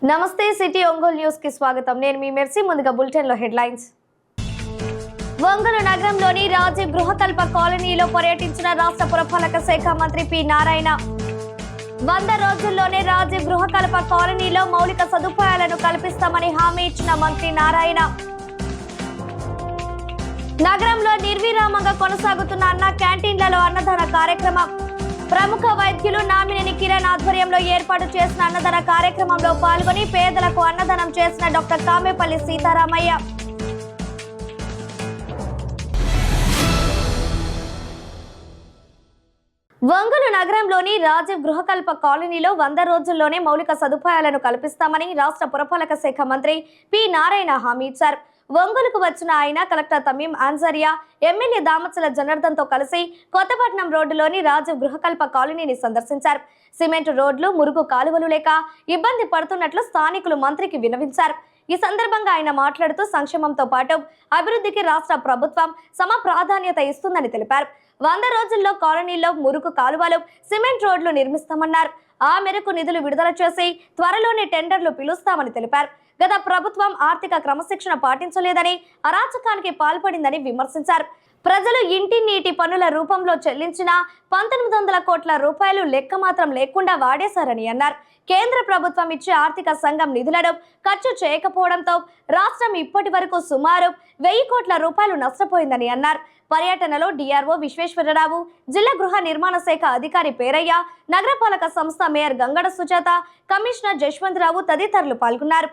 నమస్తే city Ongole news కి స్వాగతం. నేను మీ మెర్సీ. ముందుగా బులెటిన్ లో హెడ్లైన్స్. ఒంగోలు నగరంలోని రాజీవ్ గృహకల్ప కాలనీలో పర్యటించిన రాష్ట్ర పురపాలక శాఖ మంత్రి పి నారాయణ. 100 రోజుల్లోనే రాజీవ్ గృహకల్ప కాలనీలో మౌలిక సదుపాయాలను కల్పిస్తామని హామీ ఇచ్చిన మంత్రి నారాయణ. నగరంలో నిర్విరామంగా కొనసాగుతున్న అన్న క్యాంటీన్లలో అన్నదాన కార్యక్రమం. ప్రముఖ వైద్యులు నామినేని కిరణ్ ఆధ్వర్యంలో ఏర్పాటు చేసిన అన్నదాన కార్యక్రమంలో పాల్గొని పేదలకు అన్నదానం చేసిన డాక్టర్ కామేపల్లి సీతారామయ్య. ఒంగోలు నగరంలోని రాజీవ్ గృహకల్ప కాలనీలో 100 రోజుల్లోనే మౌలిక సదుపాయాలను కల్పిస్తామని రాష్ట్ర పురపాలక శాఖ మంత్రి పి నారాయణ హామీ ఇచ్చారు. ఒంగోలుకు వచ్చిన ఆయన కలెక్టర్ తమీం అన్సారియా, ఎమ్మెల్యే దామచల జనార్దన్ తో కలిసి కొత్తపట్నం రోడ్డులోని రాజీవ్ గృహకల్ప కాలనీని సందర్శించారు. సిమెంట్ రోడ్లు, మురుగు కాలువలు లేక ఇబ్బంది పడుతున్నట్లు స్థానికులు మంత్రికి విన్నవించారు. ఈ సందర్భంగా ఆయన మాట్లాడుతూ సంక్షేమంతో పాటు అభివృద్ధికి రాష్ట్ర ప్రభుత్వం సమ ప్రాధాన్యత ఇస్తుందని తెలిపారు. 100 రోజుల్లో కాలనీలో మురుగు కాలువలు, సిమెంట్ రోడ్లు నిర్మిస్తామన్నారు. ఆ మేరకు నిధులు విడుదల చేసి త్వరలోనే టెండర్లు పిలుస్తామని తెలిపారు. గత ప్రభుత్వం ఆర్థిక క్రమశిక్షణ పాటించలేదని, అరాచకానికి పాల్పడిందని విమర్శించారు. ప్రజలు ఇంటి నీటి పన్నుల రూపంలో చెల్లించిన 1900 కోట్ల రూపాయలు లెక్క మాత్రం లేకుండా వాడేశారని అన్నారు. కేంద్ర ప్రభుత్వం ఇచ్చే ఆర్థిక సంఘం నిధులను ఖర్చు చేయకపోవడంతో రాష్ట్రం ఇప్పటి వరకు సుమారు 1000 కోట్ల రూపాయలు నష్టపోయిందని అన్నారు. పర్యటనలో డిఆర్ఓ విశ్వేశ్వరరావు, జిల్లా గృహ నిర్మాణ శాఖ అధికారి పేరయ్య, నగరపాలక సంస్థ మేయర్ గంగడ సుజాత, కమిషనర్ జశ్వంతరావు తదితరులు పాల్గొన్నారు.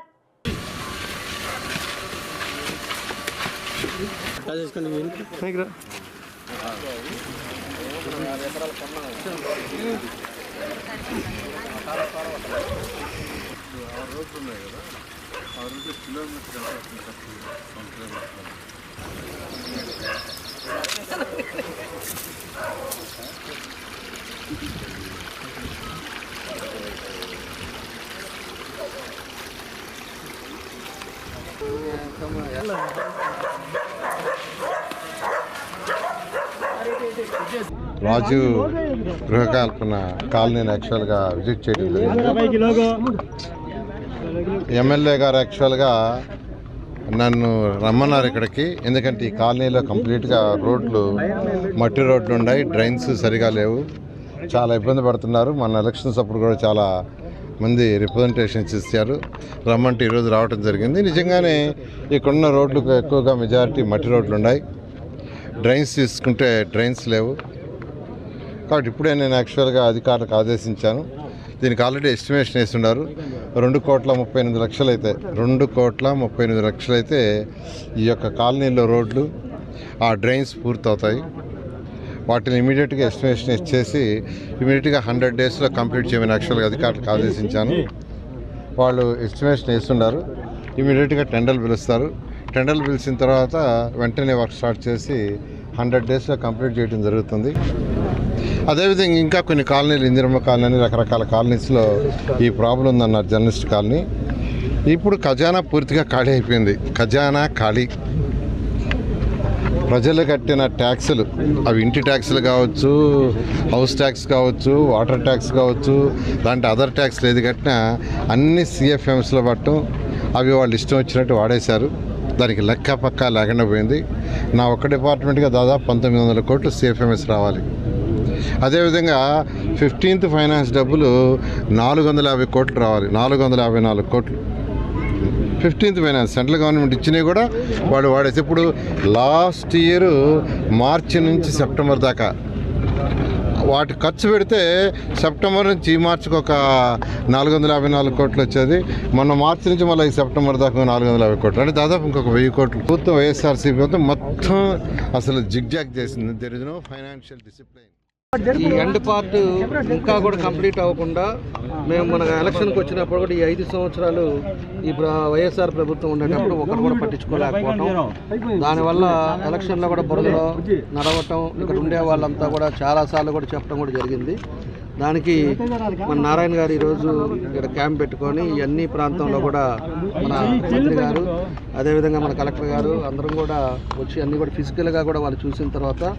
రాజీవ్ గృహకల్పన కాలనీని యాక్చువల్గా విజిట్ చేయడం జరిగింది. ఎమ్మెల్యే గారు యాక్చువల్గా నన్ను రమ్మన్నారు ఇక్కడికి. ఎందుకంటే ఈ కాలనీలో కంప్లీట్గా రోడ్లు, మట్టి రోడ్లు ఉన్నాయి, డ్రైన్స్ సరిగా లేవు, చాలా ఇబ్బంది పడుతున్నారు. మన ఎలక్షన్స్ అప్పుడు కూడా చాలా మంది రిప్రజెంటేషన్స్ ఇచ్చారు. రమ్మంటే ఈరోజు రావడం జరిగింది. నిజంగానే ఇక్కడున్న రోడ్లకు ఎక్కువగా మెజారిటీ మట్టి రోడ్లు ఉన్నాయి. డ్రైన్స్ తీసుకుంటే డ్రైన్స్ లేవు. కాబట్టి ఇప్పుడే నేను యాక్చువల్గా అధికారులకు ఆదేశించాను. దీనికి ఆల్రెడీ ఎస్టిమేషన్ వేస్తున్నారు. 2,38,00,000 అయితే 2,38,00,000 అయితే ఈ యొక్క కాలనీలో రోడ్లు, ఆ డ్రైన్స్ పూర్తవుతాయి. వాటిని ఇమీడియట్గా ఎస్టిమేషన్ ఇచ్చేసి ఇమీడియట్గా 100 డేస్లో కంప్లీట్ చేయమని యాక్చువల్గా అధికారులకు ఆదేశించాను. వాళ్ళు ఎస్టిమేషన్ వేస్తున్నారు. ఇమీడియట్గా టెండర్లు పిలుస్తారు. టెండర్లు పిలిచిన తర్వాత వెంటనే వర్క్ స్టార్ట్ చేసి 100 డేస్లో కంప్లీట్ చేయడం జరుగుతుంది. అదేవిధంగా ఇంకా కొన్ని కాలనీలు, ఇందిరమ్మ కాలనీ, రకరకాల కాలనీస్లో ఈ ప్రాబ్లం ఉందన్నారు. జర్నలిస్ట్ కాలనీ ఇప్పుడు ఖజానా పూర్తిగా ఖాళీ అయిపోయింది. ఖజానా ఖాళీ. ప్రజలు కట్టిన ట్యాక్సులు, అవి ఇంటి ట్యాక్సులు కావచ్చు, హౌస్ ట్యాక్స్ కావచ్చు, వాటర్ ట్యాక్స్ కావచ్చు, దాంట్లో అదర్ ట్యాక్స్లు ఏది కట్టినా అన్ని సిఎఫ్ఎంస్లో పట్టడం, అవి వాళ్ళు ఇష్టం వచ్చినట్టు వాడేశారు. దానికి లెక్క పక్కా లేకుండా పోయింది. నా ఒక్క డిపార్ట్మెంట్గా దాదాపు 1900 కోట్లు సిఎఫ్ఎంఎస్ రావాలి. అదేవిధంగా 15th ఫైనాన్స్ డబ్బులు 450 కోట్లు రావాలి. 454 కోట్లు 15th ఫైనాన్స్ సెంట్రల్ గవర్నమెంట్ ఇచ్చినవి కూడా వాడు వాడేసి. ఇప్పుడు లాస్ట్ ఇయర్ మార్చి నుంచి సెప్టెంబర్ దాకా వాటి ఖర్చు పెడితే సెప్టెంబర్ నుంచి ఈ మార్చికి ఒక 454 కోట్లు వచ్చేది. మొన్న మార్చి నుంచి మళ్ళీ ఈ సెప్టెంబర్ దాకా 450 కోట్లు, అంటే దాదాపు ఇంకొక 1000 కోట్లు. పూర్తి వైఎస్ఆర్సీపీ మొత్తం అసలు జిగ్జాగ్ చేసింది. There is no financial discipline. ఈ ఎండ్ పార్ట్ ఇంకా కూడా కంప్లీట్ అవ్వకుండా మేము మన ఎలక్షన్కి వచ్చినప్పుడు కూడా ఈ 5 సంవత్సరాలు ఈ వైఎస్ఆర్ ప్రభుత్వం ఉండేటప్పుడు ఒకరు కూడా పట్టించుకోలేకపోవటం, దానివల్ల ఎలక్షన్లో కూడా బురదలో నడవటం, ఇక్కడ ఉండే వాళ్ళంతా కూడా చాలాసార్లు కూడా చెప్పడం కూడా జరిగింది. దానికి మన నారాయణ గారు ఈరోజు ఇక్కడ క్యాంప్ పెట్టుకొని అన్ని ప్రాంతంలో కూడా మన మంత్రి గారు, అదేవిధంగా మన కలెక్టర్ గారు అందరం కూడా వచ్చి అన్నీ కూడా ఫిజికల్గా కూడా వాళ్ళు చూసిన తర్వాత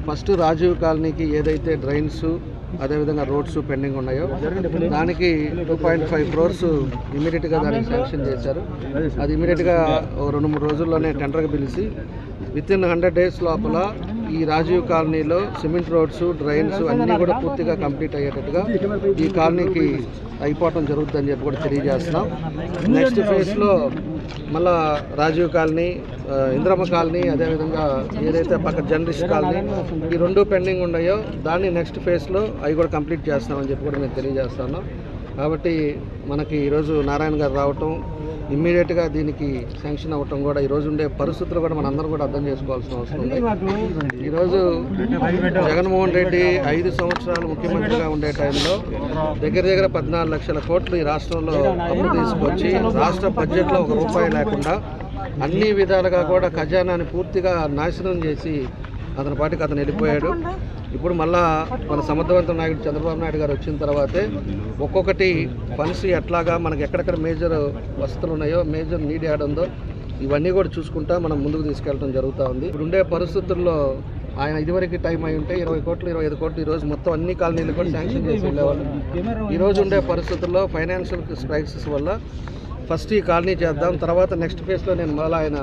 ఫస్ట్ రాజీవ్ కాలనీకి ఏదైతే డ్రైన్స్ అదేవిధంగా రోడ్స్ పెండింగ్ ఉన్నాయో దానికి 2.5 crores ఇమీడియట్గా దానికి శాంక్షన్ చేశారు. అది ఇమీడియట్గా 2-3 రోజుల్లోనే టెండర్కి పిలిచి వితిన్ 100 days లోపల ఈ రాజీవ్ కాలనీలో సిమెంట్ రోడ్స్ డ్రైన్స్ అన్నీ కూడా పూర్తిగా కంప్లీట్ అయ్యేటట్టుగా ఈ కాలనీకి అయిపోవటం జరుగుతుందని చెప్పి కూడా తెలియజేస్తున్నాం. నెక్స్ట్ ఫేజ్లో మళ్ళా రాజీవ్ కాలనీ, ఇంద్రమ్మ కాలనీ, అదేవిధంగా ఏదైతే పక్క జర్నలిస్ట్ కాలనీ ఈ 2 పెండింగ్ ఉన్నాయో దాన్ని నెక్స్ట్ ఫేజ్లో అవి కూడా కంప్లీట్ చేస్తామని చెప్పి కూడా మేము తెలియజేస్తున్నాం. కాబట్టి మనకి ఈరోజు నారాయణ గారు రావటం ఇమ్మీడియట్గా దీనికి శాంక్షన్ అవ్వటం కూడా ఈరోజు ఉండే పరిస్థితులు కూడా మనందరం కూడా అర్థం చేసుకోవాల్సిన అవసరం ఉంది. ఈరోజు జగన్మోహన్ రెడ్డి 5 సంవత్సరాలు ముఖ్యమంత్రిగా ఉండే టైంలో దగ్గర 14 లక్షల కోట్లు ఈ రాష్ట్రంలో అప్పు తీసుకొచ్చి రాష్ట్ర బడ్జెట్లో 1 రూపాయి లేకుండా అన్ని విధాలుగా కూడా ఖజానాని పూర్తిగా నాశనం చేసి అతని పాటికి అతను వెళ్ళిపోయాడు. ఇప్పుడు మళ్ళా మన సమర్థవంత నాయకుడు చంద్రబాబు నాయుడు గారు వచ్చిన తర్వాతే ఒక్కొక్కటి ఫండ్స్ ఎట్లాగా మనకి ఎక్కడెక్కడ మేజర్ వసతులు ఉన్నాయో, మేజర్ నీడ్ యాడ్ ఉందో ఇవన్నీ కూడా చూసుకుంటా మనం ముందుకు తీసుకెళ్ళడం జరుగుతూ ఉంది. ఇప్పుడు ఉండే పరిస్థితుల్లో ఆయన ఇదివరకు టైం అయి ఉంటే 20 కోట్లు 25 కోట్లు ఈరోజు మొత్తం అన్ని కాలనీలు కూడా శాంక్షన్ చేసి వెళ్ళేవాళ్ళు. ఈరోజు ఉండే పరిస్థితుల్లో ఫైనాన్షియల్ క్రైసిస్ వల్ల ఫస్ట్ ఈ కాలనీ చేద్దాం, తర్వాత నెక్స్ట్ ఫేజ్లో నేను మళ్ళీ ఆయన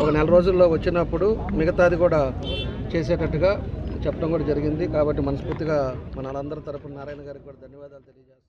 1 నెల రోజుల్లో వచ్చినప్పుడు మిగతాది కూడా చేసేటట్టుగా చెప్పడం కూడా జరిగింది. కాబట్టి మనస్ఫూర్తిగా మన అందరి తరపున నారాయణ గారికి కూడా ధన్యవాదాలు తెలియజేస్తాం.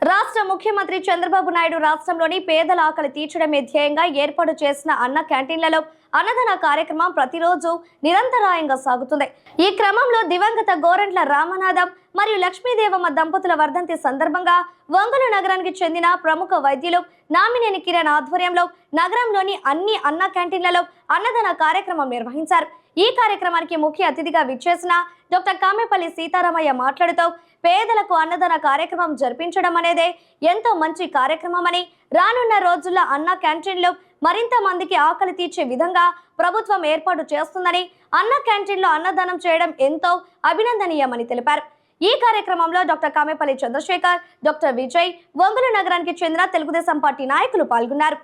రాష్ట్ర ముఖ్యమంత్రి చంద్రబాబు నాయుడు రాష్ట్రంలోని పేదల ఆకలి తీర్చడమే ధ్యేయంగా ఏర్పాటు చేసిన అన్న క్యాంటీన్లలో అన్నదాన కార్యక్రమం ప్రతిరోజు నిరంతరాయంగా సాగుతుంది. ఈ క్రమంలో దివంగత గోరంట్ల రామనాథం మరియు లక్ష్మీదేవమ్మ దంపతుల వర్ధంతి సందర్భంగా ఒంగోలు నగరానికి చెందిన ప్రముఖ వైద్యులు నామినేని కిరణ్ ఆధ్వర్యంలో నగరంలోని అన్ని అన్న క్యాంటీన్లలో అన్నదాన కార్యక్రమం నిర్వహించారు. ఈ కార్యక్రమానికి ముఖ్య అతిథిగా విచ్చేసిన డాక్టర్ కామెపల్లి సీతారామయ్య మాట్లాడుతూ పేదలకు అన్నదాన కార్యక్రమం జరిపించడం అనేదే ఎంతో మంచి కార్యక్రమమని, రానున్న రోజుల్లో అన్న క్యాంటీన్లో మరింత మందికి ఆకలి తీర్చే విధంగా ప్రభుత్వం ఏర్పాటు చేస్తుందని, అన్న క్యాంటీన్లో అన్నదానం చేయడం ఎంతో అభినందనీయమని తెలిపారు. ఈ కార్యక్రమంలో డాక్టర్ కామెపల్లి చంద్రశేఖర్, డాక్టర్ విజయ్, ఒంగోలు నగరానికి చెందిన తెలుగుదేశం పార్టీ నాయకులు పాల్గొన్నారు.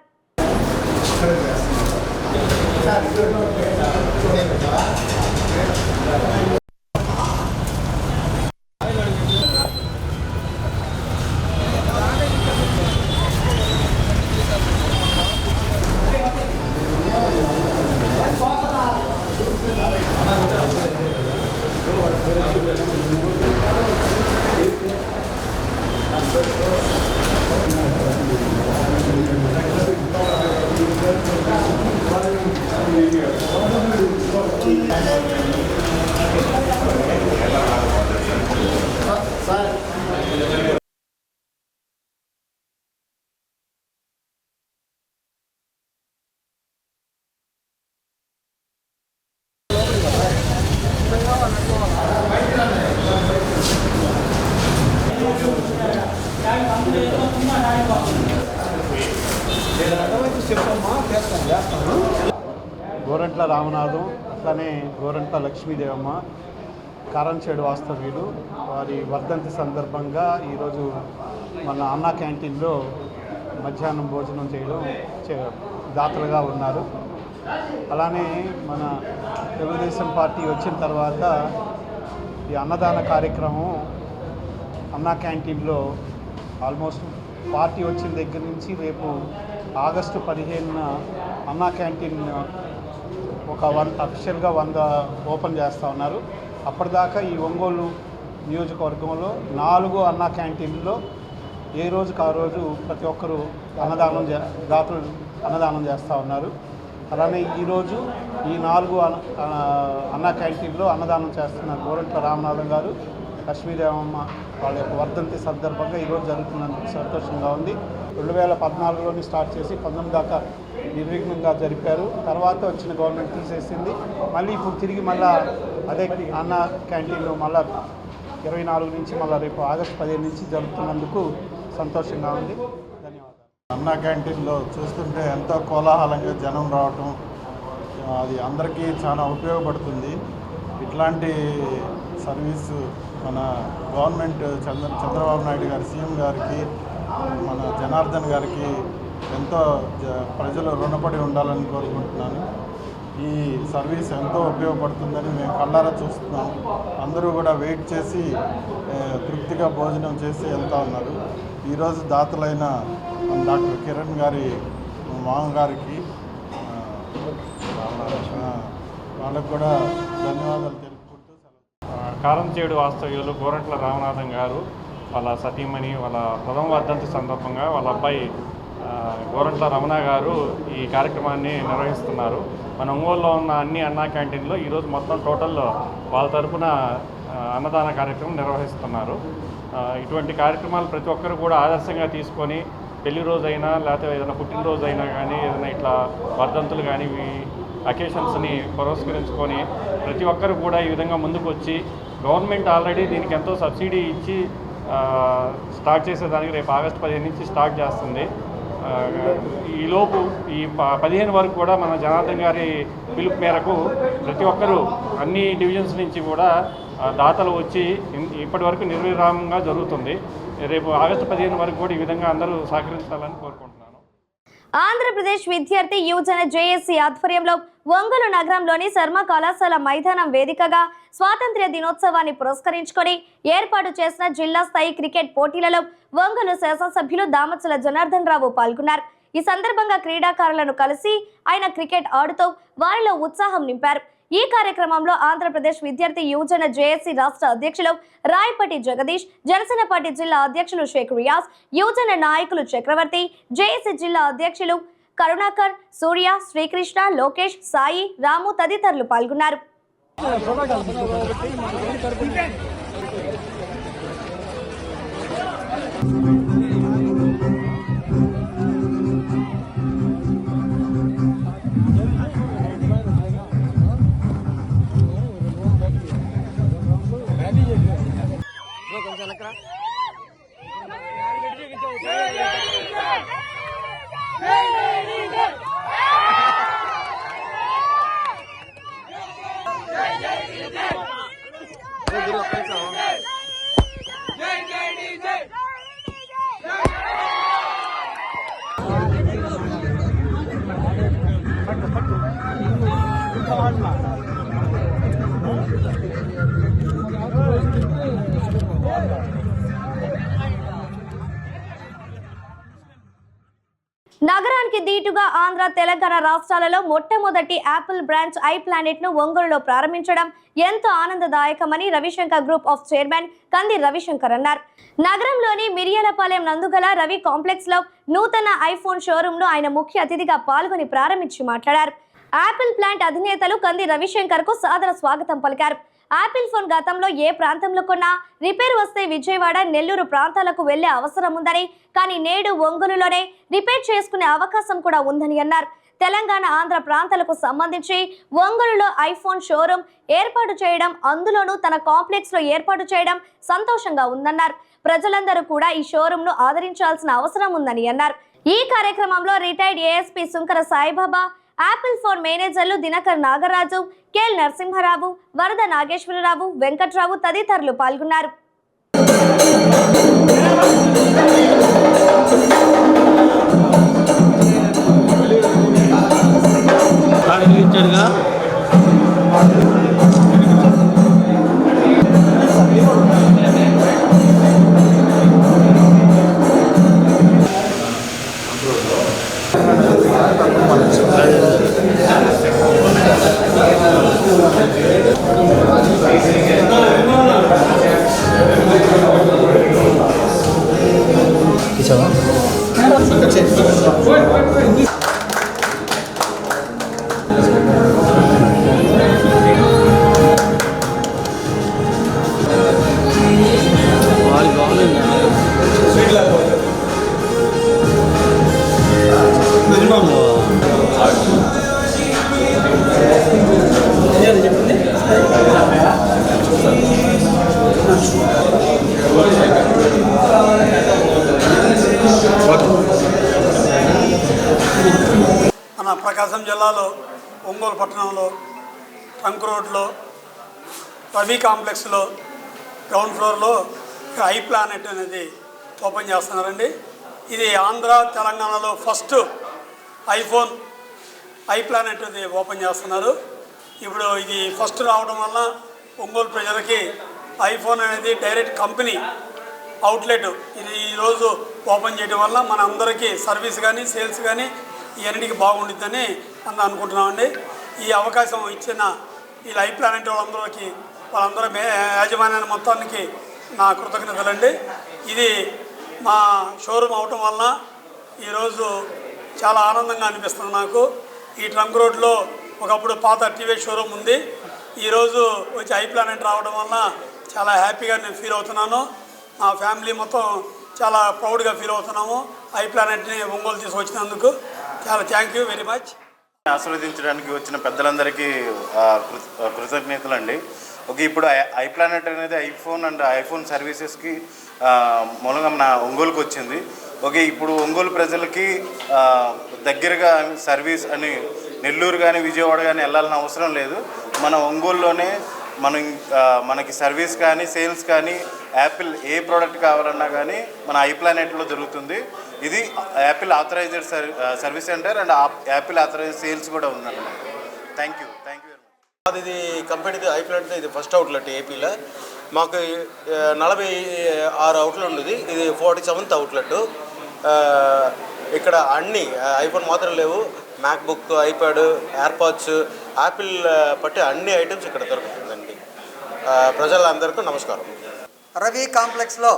గోరంట్ల రామనాథం, అట్లానే గోరంట్ల లక్ష్మీదేవమ్మ కారంచేడు వాస్తవ్యులు వారి వర్ధంతి సందర్భంగా ఈరోజు మన అన్నా క్యాంటీన్లో మధ్యాహ్నం భోజనం చేయడం దాతలుగా ఉన్నారు. అలానే మన తెలుగుదేశం పార్టీ వచ్చిన తర్వాత ఈ అన్నదాన కార్యక్రమం అన్నా క్యాంటీన్లో ఆల్మోస్ట్ పార్టీ వచ్చిన దగ్గర నుంచి రేపు ఆగస్టు 15న అన్నా క్యాంటీన్ అఫీషియల్గా 100 ఓపెన్ చేస్తూ ఉన్నారు. అప్పటిదాకా ఈ ఒంగోలు నియోజకవర్గంలో 4 అన్నా క్యాంటీన్లో ఏ రోజుకు ఆ రోజు ప్రతి ఒక్కరూ దాతలు అన్నదానం చేస్తూ ఉన్నారు. అలానే ఈరోజు ఈ 4 అన్నా క్యాంటీన్లో అన్నదానం చేస్తున్న గోరంట్ల రామనాథం గారు, లక్ష్మీదేవమ్మ వాళ్ళ యొక్క వర్ధంతి సందర్భంగా ఈరోజు జరుగుతున్నందుకు సంతోషంగా ఉంది. 2014లోని స్టార్ట్ చేసి 19 దాకా నిర్విఘ్నంగా జరిపారు. తర్వాత వచ్చిన గవర్నమెంట్ తీసేసింది. మళ్ళీ ఇప్పుడు తిరిగి మళ్ళీ అదే అన్న క్యాంటీన్లో మళ్ళీ 24 నుంచి మళ్ళీ రేపు ఆగస్టు 15 నుంచి జరుగుతున్నందుకు సంతోషంగా ఉంది. ధన్యవాదాలు. అన్నా క్యాంటీన్లో చూస్తుంటే ఎంతో కోలాహలంగా జనం రావటం అది అందరికీ చాలా ఉపయోగపడుతుంది. ఇట్లాంటి సర్వీసు మన గవర్నమెంట్ చంద్రబాబు నాయుడు గారి సీఎం గారికి, మన జనార్దన్ గారికి ఎంతో ప్రజలు రుణపడి ఉండాలని కోరుకుంటున్నాను. ఈ సర్వీస్ ఎంతో ఉపయోగపడుతుందని మేము కళ్ళారా చూస్తున్నాం. అందరూ కూడా వెయిట్ చేసి తృప్తిగా భోజనం చేసి వెళ్తూ ఉన్నారు. ఈరోజు దాతలైన డాక్టర్ కిరణ్ గారి మామగారికి వాళ్ళకు కూడా ధన్యవాదాలు తెలుపుకుంటూ కారంచేడు వాస్తవ్యులు గోరంట్ల రామనాథం గారు వాళ్ళ సతీమణి వాళ్ళ ప్రథమ వర్ధంతి సందర్భంగా వాళ్ళ అబ్బాయి గోరంట్ల రమణ గారు ఈ కార్యక్రమాన్ని నిర్వహిస్తున్నారు. మన ఒంగోలులో ఉన్న అన్ని అన్నా క్యాంటీన్లో ఈరోజు మొత్తం టోటల్లో వాళ్ళ తరఫున అన్నదాన కార్యక్రమం నిర్వహిస్తున్నారు. ఇటువంటి కార్యక్రమాలు ప్రతి ఒక్కరు కూడా ఆదర్శంగా తీసుకొని పెళ్లి రోజైనా లేకపోతే ఏదైనా పుట్టినరోజు అయినా కానీ ఏదైనా ఇట్లా వర్ధంతులు కానీ అకేషన్స్ని పురస్కరించుకొని ప్రతి ఒక్కరు కూడా ఈ విధంగా ముందుకు వచ్చి గవర్నమెంట్ ఆల్రెడీ దీనికి ఎంతో సబ్సిడీ ఇచ్చి స్టార్ట్ చేసేదానికి రేపు ఆగస్టు 15 నుంచి స్టార్ట్ చేస్తుంది. ఈలోపు ఈ 15 వరకు కూడా మన జనార్దన్ గారి పిలుపు మేరకు ప్రతి ఒక్కరూ అన్ని డివిజన్స్ నుంచి కూడా దాతలు వచ్చి ఇప్పటి వరకు నిర్విరామంగా జరుగుతుంది. రేపు ఆగస్టు 15 వరకు కూడా ఈ విధంగా అందరూ సహకరించాలని కోరుకుంటున్నాను. ఆంధ్రప్రదేశ్ విద్యార్థి యువజన జేఏసీ ఆధ్వర్యంలో ఒంగోలు నగరంలోని శర్మ కళాశాల మైదానం వేదికగా స్వాతంత్ర్య దినోత్సవాన్ని పురస్కరించుకొని ఏర్పాటు చేసిన జిల్లా స్థాయి క్రికెట్ పోటీలలో ఒంగోలు శాసనసభ్యులు దామచల జనార్దన్ రావు పాల్గొన్నారు. ఈ సందర్భంగా క్రీడాకారులను కలిసి ఆయన క్రికెట్ ఆడుతూ వారిలో ఉత్సాహం నింపారు. ఈ కార్యక్రమంలో ఆంధ్రప్రదేశ్ విద్యార్థి యువజన జేఏసీ రాష్ట్ర అధ్యక్షులు రాయపటి జగదీష్, జనసేన పార్టీ జిల్లా అధ్యక్షులు షేక్ రియాజ్, యువజన నాయకులు చక్రవర్తి, జేఏసీ జిల్లా అధ్యక్షులు కరుణాకర్, సూర్య, శ్రీకృష్ణ, లోకేష్, సాయి, రాము తదితరులు పాల్గొన్నారు. నగరానికి దీటుగా ఆంధ్ర, తెలంగాణ రాష్ట్రాలలో మొట్టమొదటి యాపిల్ బ్రాంచ్ ఐ ప్లానెట్ ను ఒంగోలులో ప్రారంభించడం ఎంతో ఆనందదాయకమని రవిశంకర్ గ్రూప్ ఆఫ్ చైర్మన్ కంది రవిశంకర్ అన్నారు. నగరంలోని మిర్యాలపాలెం నందుగల రవి కాంప్లెక్స్ లో నూతన ఐఫోన్ షోరూమ్ ను ఆయన ముఖ్య అతిథిగా పాల్గొని ప్రారంభించి మాట్లాడారు. యాపిల్ ప్లాంట్ అధినేతలు కంది రవిశంకర్ కు సాదర స్వాగతం పలికారు. యాపిల్ ఫోన్ గతంలో ఏ ప్రాంతంలో కొన్నా రిపేర్ వస్తే విజయవాడ, నెల్లూరు ప్రాంతాలకు వెళ్లే అవసరం ఉందని, కానీ నేడు ఒంగోలులోనే రిపేర్ చేసుకునే అవకాశం కూడా ఉందని అన్నారు. తెలంగాణ, ఆంధ్ర ప్రాంతాలకు సంబంధించి ఒంగోలులో ఐఫోన్ షోరూమ్ ఏర్పాటు చేయడం, అందులోనూ తన కాంప్లెక్స్ లో ఏర్పాటు చేయడం సంతోషంగా ఉందన్నారు. ప్రజలందరూ కూడా ఈ షోరూమ్ ను ఆదరించాల్సిన అవసరం ఉందని అన్నారు. ఈ కార్యక్రమంలో retired ASP Sunkara Saibaba, Apple phone మేనేజర్లు దినకర్ నాగరాజు, కేఎల్ నరసింహారావు, వరద నాగేశ్వరరావు, వెంకట్రావు తదితరులు పాల్గొన్నారు. మన ప్రకాశం జిల్లాలో ఒంగోలు పట్టణంలో ట్రంక్ రోడ్లో రవి కాంప్లెక్స్లో గ్రౌండ్ ఫ్లోర్లో ఐ ప్లానెట్ అనేది ఓపెన్ చేస్తున్నారండి. ఇది ఆంధ్ర, తెలంగాణలో ఫస్ట్ ఐఫోన్ ఐ ప్లానెట్ అది ఓపెన్ చేస్తున్నారు. ఇప్పుడు ఇది ఫస్ట్ రావడం వల్ల ఒంగోలు ప్రజలకి ఐఫోన్ అనేది డైరెక్ట్ కంపెనీ అవుట్లెట్ ఇది ఈరోజు ఓపెన్ చేయడం వల్ల మన అందరికీ సర్వీస్ కానీ సేల్స్ కానీ ఇవన్నిటికీ బాగుంటుందని అనుకుంటున్నామండి. ఈ అవకాశం ఇచ్చిన ఈ ఐ ప్లానెట్ వాళ్ళందరూ యాజమాన్యాన్ని మొత్తానికి నా కృతజ్ఞతలండి. ఇది మా షోరూమ్ అవటం వల్ల ఈరోజు చాలా ఆనందంగా అనిపిస్తుంది నాకు. ఈ ట్రంక్ రోడ్లో ఒకప్పుడు పాత టీవీఎస్ షోరూమ్ ఉంది. ఈరోజు వచ్చి ఐ ప్లానెట్ రావడం వల్ల చాలా హ్యాపీగా నేను ఫీల్ అవుతున్నాను. మా ఫ్యామిలీ మొత్తం చాలా ప్రౌడ్గా ఫీల్ అవుతున్నాము. ఐ ప్లానెట్ని ఒంగోలు తీసుకొచ్చినందుకు చాలా థ్యాంక్ యూ వెరీ మచ్. ఆస్వాదించడానికి వచ్చిన పెద్దలందరికీ కృతజ్ఞతలు అండి. ఓకే, ఇప్పుడు ఐ ప్లానెట్ అనేది ఐఫోన్ అండ్ ఐఫోన్ సర్వీసెస్కి మూలంగా మన ఒంగోలుకి వచ్చింది. ఓకే, ఇప్పుడు ఒంగోలు ప్రజలకి దగ్గరగా సర్వీస్ అని నెల్లూరు కానీ విజయవాడ కానీ వెళ్ళాలని అవసరం లేదు. మన ఒంగోలులోనే మనకి సర్వీస్ కానీ సేల్స్ కానీ యాపిల్ ఏ ప్రోడక్ట్ కావాలన్నా కానీ మన ఐ ప్లానెట్లో దొరుకుతుంది. ఇది Apple authorised service centre and Apple authorised sales కూడా ఉందన్నమాట. Thank you very much. ఇది కంపెనీది ఐ ప్లానెట్ ఇది ఫస్ట్ అవుట్లెట్ ఏపీలో. మాకు 46 అవుట్లెట్ ఉండేది, ఇది 47th అవుట్లెట్. ఇక్కడ అన్ని ఐఫోన్ మాత్రం లేవు, మ్యాక్బుక్, ఐప్యాడ్, ఎయిర్పాడ్స్, యాపిల్ పట్టి అన్ని ఐటమ్స్ ఇక్కడ దొరుకుతుందండి. ప్రజలందరికీ నమస్కారం. రవి కాంప్లెక్స్లో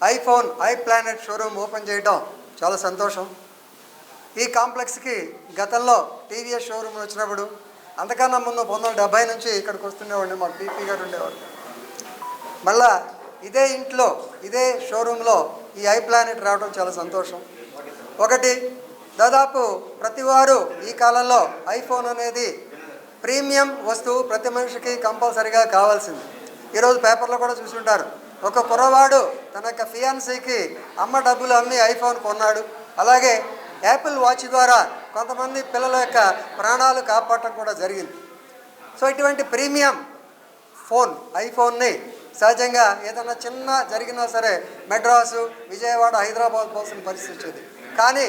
iPhone I planet showroom open చేయడం చాలా సంతోషం. ఈ కాంప్లెక్స్కి గతంలో టీవీఎస్ షోరూమ్ వచ్చినప్పుడు అంతకన్నా ముందు 1970 నుంచి ఇక్కడికి వస్తుండేవాడిని, మాకు పీపీ గారు ఉండేవాడు. మళ్ళా ఇదే ఇంట్లో ఇదే షోరూంలో ఈ ఐ ప్లానెట్ రావడం చాలా సంతోషం. ఒకటి, దాదాపు ప్రతివారు ఈ కాలంలో ఐఫోన్ అనేది ప్రీమియం వస్తువు, ప్రతి మనిషికి కంపల్సరీగా కావాల్సింది. ఈరోజు పేపర్లో కూడా చూసుంటారు, ఒక కుర్రవాడు తన యొక్క ఫియాన్సీకి అమ్మ డబ్బులు అమ్మి ఐఫోన్ కొన్నాడు. అలాగే యాపిల్ వాచ్ ద్వారా కొంతమంది పిల్లల యొక్క ప్రాణాలు కాపాడటం కూడా జరిగింది. సో ఇటువంటి ప్రీమియం ఫోన్ ఐఫోన్ని సహజంగా ఏదైనా చిన్న జరిగినా సరే మెడ్రాసు, విజయవాడ, హైదరాబాద్ పోవాల్సిన పరిస్థితి వచ్చేది. కానీ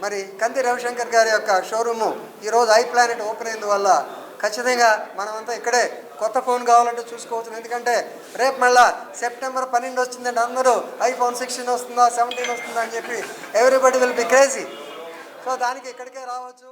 మరి కంది రవిశంకర్ గారి యొక్క షోరూము ఈరోజు ఐ ప్లానెట్ ఓపెన్ అయినందువల్ల ఖచ్చితంగా మనమంతా ఇక్కడే కొత్త ఫోన్ కావాలంటే చూసుకోవచ్చు. ఎందుకంటే రేపు మళ్ళీ సెప్టెంబర్ 12 వచ్చిందంటే అందరూ ఐఫోన్ 16 వస్తుందా 17 వస్తుందా అని చెప్పి everybody will be crazy. So దానికి ఇక్కడికే రావచ్చు.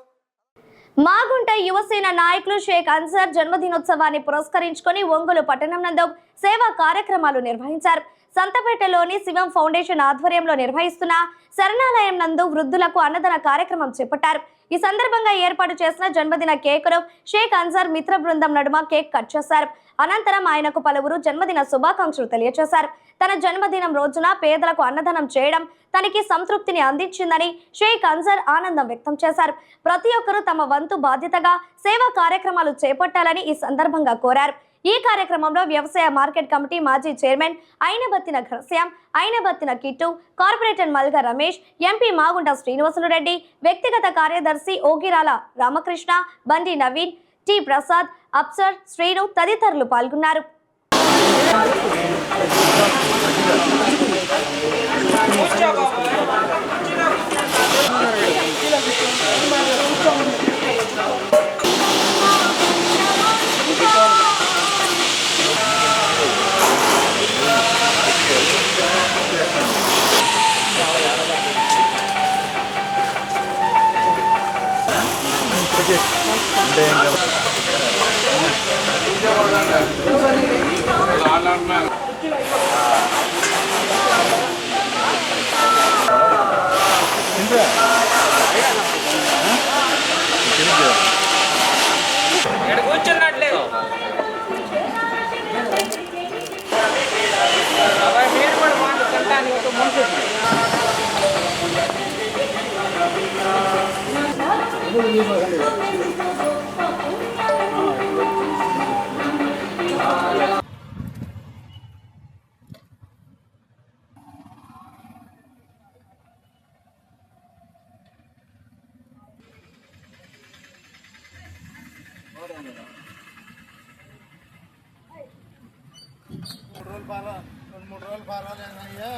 మాగుంట యువసేన నాయకులు షేక్ అన్సర్ జన్మదినోత్సవాన్ని పురస్కరించుకొని ఒంగోలు పట్టణం నందు సేవా కార్యక్రమాలు నిర్వహించారు. సంతపేటలోని శివం ఫౌండేషన్ ఆధ్వర్యంలో నిర్వహిస్తున్న శరణాలయం నందు వృద్ధులకు అన్నదాన కార్యక్రమం చేపట్టారు. ఈ సందర్భంగా ఏర్పాటు చేసిన జన్మదిన కేకును షేక్ అన్సర్ మిత్ర బృందం నడుమ కేక్ కట్ చేశారు. అనంతరం ఆయనకు పలువురు జన్మదిన శుభాకాంక్షలు తెలియజేశారు. తన జన్మదినం రోజున పేదలకు అన్నదానం చేయడం తనకి సంతృప్తిని అందించిందని షేక్ అన్సర్ ఆనందం వ్యక్తం చేశారు. ప్రతి ఒక్కరూ తమ వంతు బాధ్యతగా సేవా కార్యక్రమాలు చేపట్టాలని ఈ సందర్భంగా కోరారు. ఈ కార్యక్రమంలో వ్యవసాయ మార్కెట్ కమిటీ మాజీ chairman Ainabattina Ghanshyam, Ainabattina Kittu, corporator Malga Ramesh, MP Magunta Srinivasulu Reddy, వ్యక్తిగత కార్యదర్శి ఓగిరాల రామకృష్ణ, బండి నవీన్, టి ప్రసాద్, అప్సర్, శ్రీను తదితరులు పాల్గొన్నారు. మూడు రోజులు పర్వాలేదయ్యా.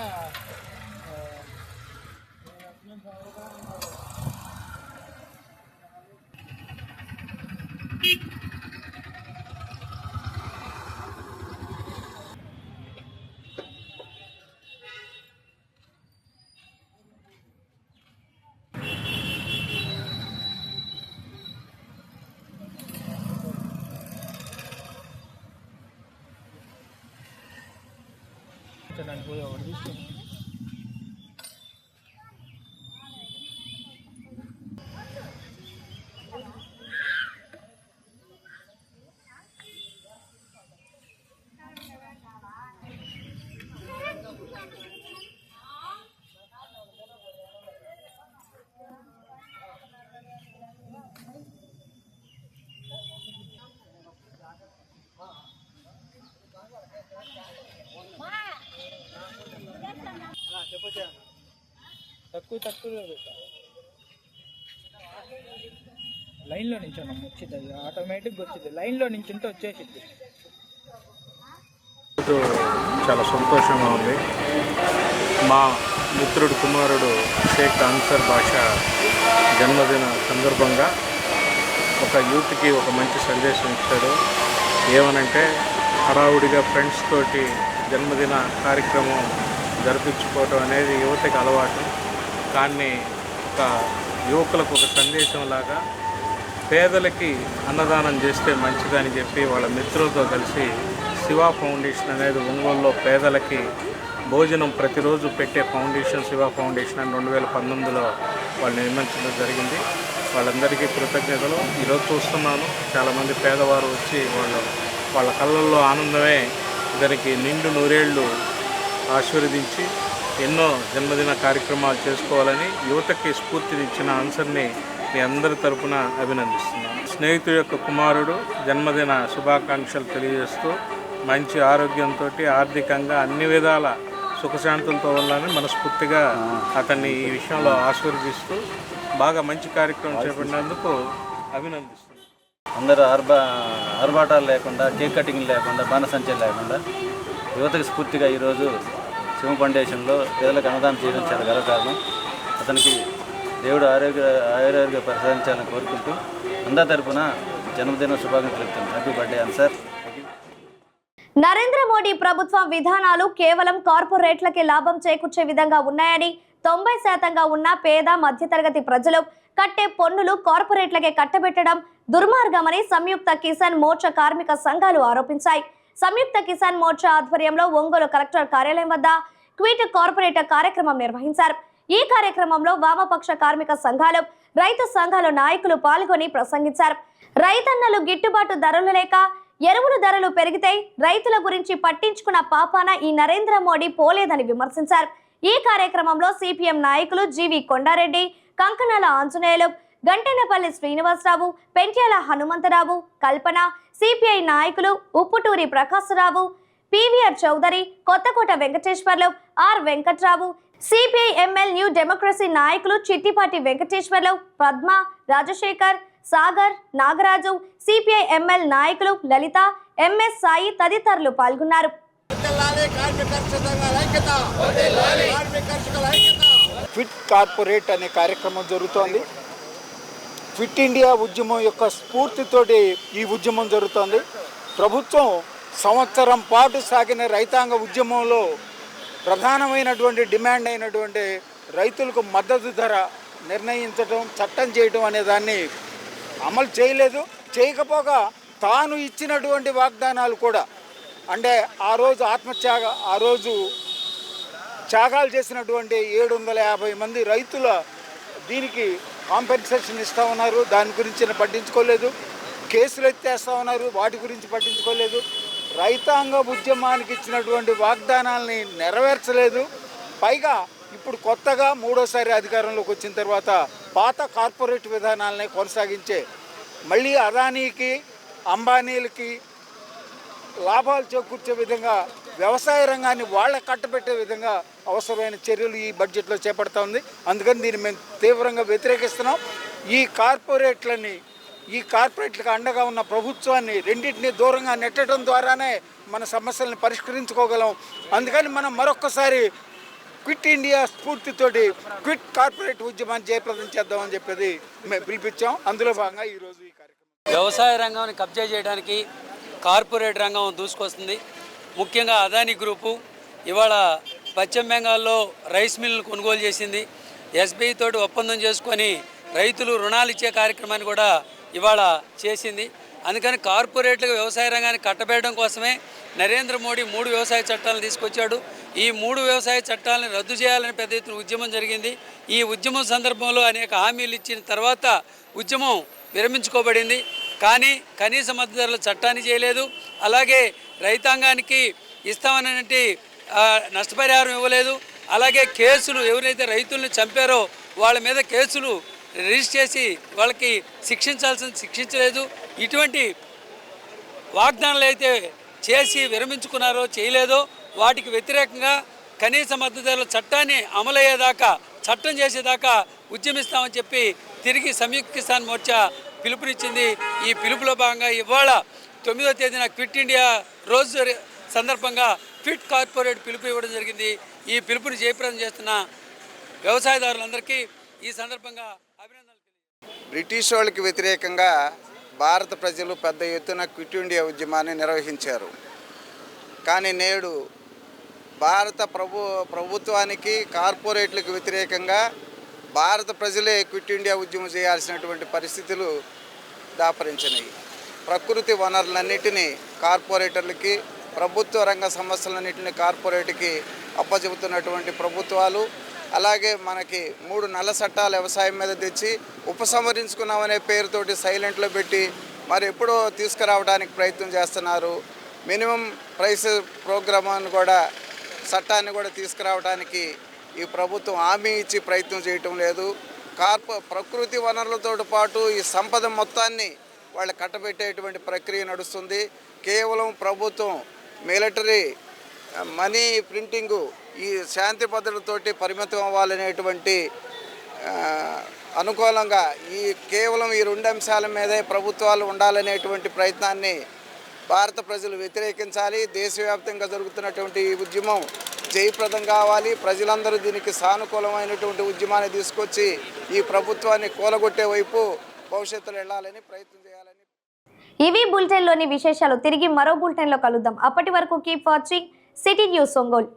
తక్కువ లైన్లో నుంచి వచ్చింది, అది ఆటోమేటిక్గా వచ్చింది. లైన్లో నుంచి ఉంటే వచ్చేసింది. చాలా సంతోషంగా ఉంది. మా మిత్రుడు కుమారుడు షేక్ అన్సర్ బాషా జన్మదిన సందర్భంగా ఒక యూత్కి ఒక మంచి సందేశం ఇచ్చాడు. ఏమనంటే హడావుడిగా ఫ్రెండ్స్ తోటి జన్మదిన కార్యక్రమం జరిపించుకోవటం అనేది యువతకి అలవాటు. కానీ ఒక యువకులకు ఒక సందేశంలాగా పేదలకి అన్నదానం చేస్తే మంచిదని చెప్పి వాళ్ళ మిత్రులతో కలిసి శివ ఫౌండేషన్ అనేది ఒంగోలులో పేదలకి భోజనం ప్రతిరోజు పెట్టే ఫౌండేషన్ శివ ఫౌండేషన్ అని 2019లో వాళ్ళు నిర్మించడం జరిగింది. వాళ్ళందరికీ కృతజ్ఞతలు. ఈరోజు చూస్తున్నాను చాలామంది పేదవారు వచ్చి వాళ్ళ కళ్ళల్లో ఆనందమే ఇతనికి నిండు నూరేళ్లు ఆశీర్వదించి ఎన్నో జన్మదిన కార్యక్రమాలు చేసుకోవాలని యువతకి స్ఫూర్తినిచ్చిన అన్సర్ని మీ అందరి తరపున అభినందిస్తున్నాను. స్నేహితుడి యొక్క కుమారుడు జన్మదిన శుభాకాంక్షలు తెలియజేస్తూ మంచి ఆరోగ్యంతో ఆర్థికంగా అన్ని విధాల సుఖశాంతులతో ఉండాలని మనస్ఫూర్తిగా అతన్ని ఈ విషయంలో ఆశీర్వదిస్తూ బాగా మంచి కార్యక్రమం చేపట్టినందుకు అభినందిస్తున్నాను. అందరూ ఆర్భాటాలు లేకుండా, కేక్ కటింగ్ లేకుండా, బాణసంచలు లేకుండా యువతకు స్ఫూర్తిగా ఈరోజు శివ ఫౌండేషన్లో పేదలకు అన్నదానం చేయడం చాలా గర్వకారణం. అతనికి దేవుడు ఆరోగ్య ప్రసాదించాలని కోరుకుంటూ అందరి తరపున జన్మదిన శుభాకాంక్షలు చెప్తాను. హ్యాపీ బర్త్డే అన్సర్. నరేంద్ర మోడీ ప్రభుత్వం విధానాలు కేవలం కార్పొరేట్లకి లాభం చేకూర్చే విధంగా ఉన్నాయని 90% ఉన్న పేద మధ్యతరగతి ప్రజలు కట్టే పన్నులు కార్పొరేట్లకే కట్టబెట్టడం దుర్మార్గమని సంయుక్త కిసాన్ మోర్చా కార్మిక సంఘాలు ఆరోపించాయి. సంయుక్త కిసాన్ మోర్చా ఆధ్వర్యంలో ఒంగోలు కలెక్టర్ కార్యాలయం వద్ద క్విట్ కార్పొరేటర్ కార్యక్రమం నిర్వహించారు. ఈ కార్యక్రమంలో వామపక్ష కార్మిక సంఘాలు, రైతు సంఘాల నాయకులు పాల్గొని ప్రసంగించారు. రైతన్నలు గిట్టుబాటు ధరలు లేక ఎరువుల ధరలు పెరిగితే రైతుల గురించి పట్టించుకున్న పాపాన ఈ నరేంద్ర మోడీ పోలేదని విమర్శించారు. ఈ కార్యక్రమంలో సిపిఎం నాయకులు జీవి కొండారెడ్డి, కంకణాల ఆంజనేయులు, గంటెనపల్లి శ్రీనివాసరావు, పెంట్యాల హనుమంతరావు, కల్పన, సిపిఐ నాయకులు ఉప్పుటూరి ప్రకాశరావు, పివిఆర్ చౌదరి, కొత్తకోట వెంకటేశ్వర్లు, ఆర్ వెంకట్రావు, సిపిఐ ఎంఎల్ న్యూ డెమోక్రసీ నాయకులు చిట్టిపాటి వెంకటేశ్వర్లు, పద్మ, రాజశేఖర్, సాగర్, నాగరాజు, సిపిఐ ఎంఎల్ నాయకులు లలిత, ఎంఎస్ సాయి తదితరులు పాల్గొన్నారు. ఫిట్ కార్పొరేట్ అనే కార్యక్రమం జరుగుతోంది. ఫిట్ ఇండియా ఉద్యమం యొక్క స్ఫూర్తితోటి ఈ ఉద్యమం జరుగుతోంది. ప్రభుత్వం సంవత్సరం పాటు సాగిన రైతాంగ ఉద్యమంలో ప్రధానమైనటువంటి డిమాండ్ అయినటువంటి రైతులకు మద్దతు ధర నిర్ణయించడం, చట్టం చేయడం అనే దాన్ని అమలు చేయలేదు. చేయకపోగా తాను ఇచ్చినటువంటి వాగ్దానాలు కూడా, అంటే ఆ రోజు త్యాగాలు చేసినటువంటి 750 మంది రైతుల దీనికి కాంపెన్సేషన్ ఇస్తూ ఉన్నారు. దాని గురించి పట్టించుకోలేదు. కేసులు ఎత్తేస్తూ ఉన్నారు, వాటి గురించి పట్టించుకోలేదు. రైతాంగ ఉద్యమానికి ఇచ్చినటువంటి వాగ్దానాలని నెరవేర్చలేదు. పైగా ఇప్పుడు కొత్తగా మూడోసారి అధికారంలోకి వచ్చిన తర్వాత పాత కార్పొరేట్ విధానాలని కొనసాగించే, మళ్ళీ అదానీకి, అంబానీలకి లాభాలు చేకూర్చే విధంగా వ్యవసాయ రంగాన్ని వాళ్ళ కట్టబెట్టే విధంగా అవసరమైన చర్యలు ఈ బడ్జెట్లో చేపడతా ఉంది. అందుకని దీన్ని మేము తీవ్రంగా వ్యతిరేకిస్తున్నాం. ఈ కార్పొరేట్లకు అండగా ఉన్న ప్రభుత్వాన్ని రెండింటినీ దూరంగా నెట్టడం ద్వారానే మన సమస్యలను పరిష్కరించుకోగలం. అందుకని మనం మరొక్కసారి క్విట్ ఇండియా స్ఫూర్తితోటి క్విట్ కార్పొరేట్ ఉద్యమాన్ని జయప్రదం చేద్దామని చెప్పేది మేము పిలిపించాం. అందులో భాగంగా ఈరోజు ఈ కార్యక్రమం. వ్యవసాయ రంగాన్ని కబ్జా చేయడానికి కార్పొరేట్ రంగం దూసుకొస్తుంది. ముఖ్యంగా అదానీ గ్రూపు ఇవాళ పశ్చిమ బెంగాల్లో రైస్ మిల్లును కొనుగోలు చేసింది. ఎస్బీఐ తోటి ఒప్పందం చేసుకొని రైతులు రుణాలు ఇచ్చే కార్యక్రమాన్ని కూడా ఇవాళ చేసింది. అందుకని కార్పొరేట్లకు వ్యవసాయ రంగాన్ని కట్టబెట్టడం కోసమే నరేంద్ర మోడీ 3 వ్యవసాయ చట్టాలను తీసుకొచ్చాడు. ఈ 3 వ్యవసాయ చట్టాలను రద్దు చేయాలని పెద్ద ఎత్తున ఉద్యమం జరిగింది. ఈ ఉద్యమం సందర్భంలో అనేక హామీలు ఇచ్చిన తర్వాత ఉద్యమం విరమించుకోబడింది. కానీ కనీస మద్దతు ధరల చట్టాన్ని చేయలేదు. అలాగే రైతాంగానికి ఇస్తామన్నటువంటి నష్టపరిహారం ఇవ్వలేదు. అలాగే కేసులు ఎవరైతే రైతులను చంపారో వాళ్ళ మీద కేసులు రిజిస్టర్ చేసి వాళ్ళకి శిక్షించలేదు. ఇటువంటి వాగ్దానాలు అయితే చేసి విరమించుకున్నారో చేయలేదో వాటికి వ్యతిరేకంగా కనీస మద్దతు ధరల చట్టాన్ని అమలయ్యేదాకా చట్టం చేసేదాకా ఉద్యమిస్తామని చెప్పి తిరిగి సంయుక్త కిసాన్ మోర్చా పిలుపునిచ్చింది. ఈ పిలుపులో భాగంగా ఇవాళ 9వ తేదీన క్విట్ ఇండియా రోజు సందర్భంగా ఫిట్ కార్పొరేట్ పిలుపు ఇవ్వడం జరిగింది. ఈ పిలుపుని జయప్రదం చేస్తున్న వ్యవసాయదారులందరికీ ఈ సందర్భంగా అభినందనలు. బ్రిటిష్ వాళ్ళకి వ్యతిరేకంగా భారత ప్రజలు పెద్ద ఎత్తున క్విట్ ఇండియా ఉద్యమాన్ని నిర్వహించారు. కానీ నేడు భారత ప్రభుత్వానికి కార్పొరేట్లకు వ్యతిరేకంగా భారత ప్రజలే క్విట్ ఇండియా ఉద్యమం చేయాల్సినటువంటి పరిస్థితులు దాపరించినాయి. ప్రకృతి వనరులన్నిటినీ కార్పొరేటర్లకి, ప్రభుత్వ రంగ సంస్థలన్నింటినీ కార్పొరేట్కి అప్పచెబుతున్నటువంటి ప్రభుత్వాలు, అలాగే మనకి 3 నల్ల చట్టాలు వ్యవసాయం మీద తెచ్చి ఉపసంహరించుకున్నామనే పేరుతోటి సైలెంట్లో పెట్టి మరి ఎప్పుడో తీసుకురావడానికి ప్రయత్నం చేస్తున్నారు. మినిమం ప్రైస్ ప్రోగ్రామ్ అని కూడా చట్టాన్ని కూడా తీసుకురావడానికి ఈ ప్రభుత్వం హామీ ఇచ్చి ప్రయత్నం చేయటం లేదు. ప్రకృతి వనరులతో పాటు ఈ సంపద మొత్తాన్ని వాళ్ళు కట్టబెట్టేటువంటి ప్రక్రియ నడుస్తుంది. కేవలం ప్రభుత్వం మిలిటరీ మనీ ప్రింటింగు ఈ శాంతి భద్రతతోటి పరిమితం అవ్వాలనేటువంటి అనుకూలంగా కేవలం ఈ 2 అంశాల మీదే ప్రభుత్వాలు ఉండాలనేటువంటి ప్రయత్నాన్ని భారత ప్రజలు వ్యతిరేకించాలి. దేశవ్యాప్తంగా జరుగుతున్నటువంటి ఈ ఉద్యమం జయప్రదం కావాలి. ప్రజలందరూ దీనికి సానుకూలమైనటువంటి ఉద్యమాన్ని తీసుకొచ్చి ఈ ప్రభుత్వాన్ని కూలగొట్టే వైపు భవిష్యత్తులో వెళ్ళాలని ప్రయత్నం చేయాలని. ఇవి బులెటిన్లోని విశేషాలు. తిరిగి మరో బులెటిన్లో కలుద్దాం. అప్పటి వరకు keep watching city news Ongole.